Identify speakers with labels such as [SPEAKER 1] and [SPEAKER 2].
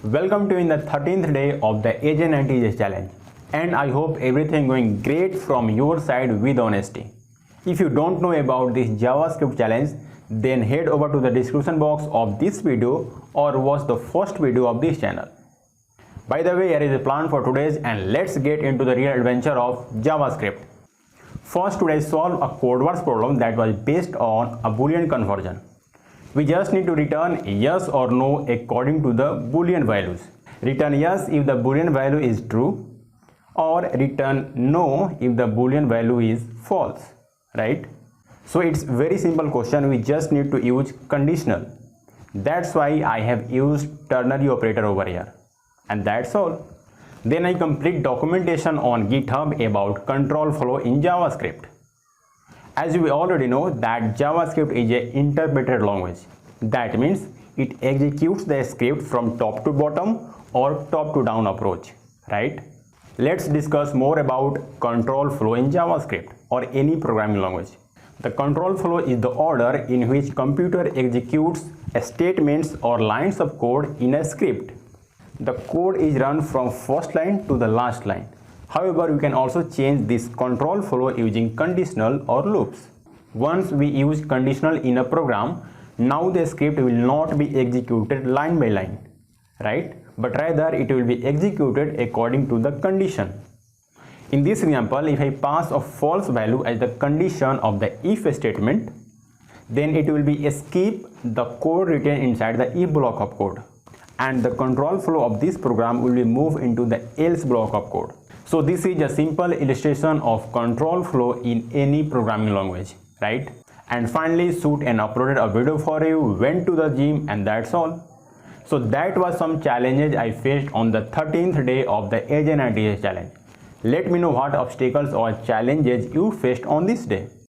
[SPEAKER 1] Welcome to in the 13th day of the Agent and TJ challenge, and I hope everything going great from your side with honesty. If you don't know about this JavaScript challenge, then head over to the description box of this video or watch the first video of this channel. By the way, here is a plan for today's, and let's get into the real adventure of JavaScript. First, today solve a code words problem that was based on a Boolean conversion. We just need to return yes or no according to the Boolean values. Return yes if the Boolean value is true, or return no if the Boolean value is false, right? So it's very simple question. We just need to use conditional. That's why I have used ternary operator over here, and that's all. Then I complete documentation on GitHub about control flow in JavaScript. As we already know that JavaScript is an interpreted language. That means it executes the script from top to bottom or top to down approach, right? Let's discuss more about control flow in JavaScript or any programming language. The control flow is the order in which computer executes statements or lines of code in a script. The code is run from first line to the last line. However, we can also change this control flow using conditional or loops. Once we use conditional in a program, now the script will not be executed line by line, right? But rather it will be executed according to the condition. In this example, if I pass a false value as the condition of the if statement, then it will be skip the code written inside the if block of code, and the control flow of this program will be moved into the else block of code. So this is a simple illustration of control flow in any programming language, right? And finally, shoot and uploaded a video for you, went to the gym, and that's all. So that was some challenges I faced on the 13th day of the Agent and TJ challenge. Let me know what obstacles or challenges you faced on this day.